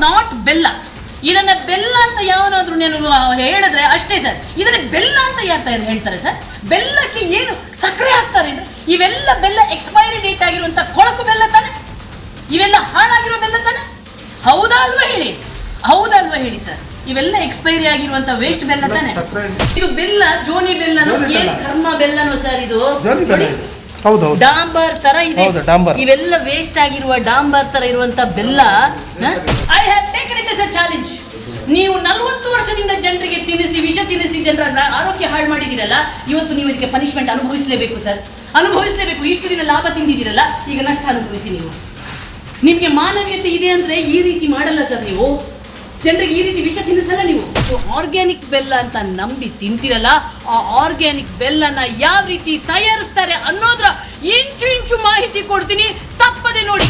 Not ಬೆಲ್ಲ. ಇದನ್ನ ಬೆಲ್ಲ ಅಂತ ಯಾವನಾದ್ರೂ ನೀವು ಹೇಳಿದ್ರೆ ಅಷ್ಟೇ ಸರ್. ಇದನ್ನ ಬೆಲ್ಲ ಅಂತ ಯಾಕೆ ಹೇಳ್ತಾರೆ ಸರ್? ಬೆಲ್ಲಕ್ಕೆ ಏನು ಸಕ್ಕರೆ ಹಾಕ್ತಾರೆ ಅಂದ್ರೆ ಇವೆಲ್ಲ ಬೆಲ್ಲ ಎಕ್ಸ್ಪೈರಿ ಡೇಟ್ ಆಗಿರುವಂತ ಕೊಳಕು ಬೆಲ್ಲ ತಾನೆ, ಇವೆಲ್ಲ ಹಾಳಾಗಿರೋ ಬೆಲ್ಲ ತಾನೆ. ಹೌದಾ ಅಲ್ವಾ ಹೇಳಿ, ಹೌದಲ್ವಾ ಹೇಳಿ ಸರ್? ಇವೆಲ್ಲ ಎಕ್ಸ್ಪೈರಿ ಆಗಿರುವಂತ ವೇಸ್ಟ್ ಬೆಲ್ಲ ತಾನೆ. ಇದು ಬೆಲ್ಲ ಜೋನಿ ಬೆಲ್ಲನೋ ಏನ್ ಕರ್ಮ ಬೆಲ್ಲನೋ ಸರ್ ಇದು? ಡಾಂಬರ್ ತರ ಇದೆ. ಇವೆಲ್ಲ ವೇಸ್ಟ್ ಆಗಿರುವ ಡಾಂಬರ್ ತರ ಇರುವಂತ ಬೆಲ್ಲ. I have taken it as A challenge. ನೀವು 40 ವರ್ಷದಿಂದ ಜನರಿಗೆ ತಿನ್ನಿಸಿ ವಿಷ ತಿನ್ನಿಸಿ ಜನರ ಆರೋಗ್ಯ ಹಾಳು ಮಾಡಿದಿರಲ್ಲ, ಇವತ್ತು ನೀವು ಇದಕ್ಕೆ ಪನಿಷ್ಮೆಂಟ್ ಅನುಭವಿಸಲೇಬೇಕು ಸರ್, ಅನುಭವಿಸಲೇಬೇಕು. ಇಷ್ಟು ದಿನ ಲಾಭ ತಿಂದಿದ್ದೀರಲ್ಲ, ಈಗ ನಷ್ಟ ಅನುಭವಿಸಿ. ನೀವು ನಿಮ್ಗೆ ಮಾನವೀಯತೆ ಇದೆ ಅಂದ್ರೆ ಈ ರೀತಿ ಮಾಡಲ್ಲ ಸರ್. ನೀವು ಜನರಿಗೆ ಈ ರೀತಿ ವಿಷ ತಿನ್ನಿಸಲ್ಲ. ನೀವು ಆರ್ಗ್ಯಾನಿಕ್ ಬೆಲ್ಲ ಅಂತ ನಂಬಿ ತಿಂತಿರಲ್ಲ, ಆ ಆರ್ಗ್ಯಾನಿಕ್ ಬೆಲ್ಲನ ಯಾವ ರೀತಿ ತಯಾರಿಸ್ತಾರೆ ಅನ್ನೋದ್ರ ಇಂಚು ಇಂಚು ಮಾಹಿತಿ ಕೊಡ್ತೀನಿ, ತಪ್ಪದೆ ನೋಡಿ.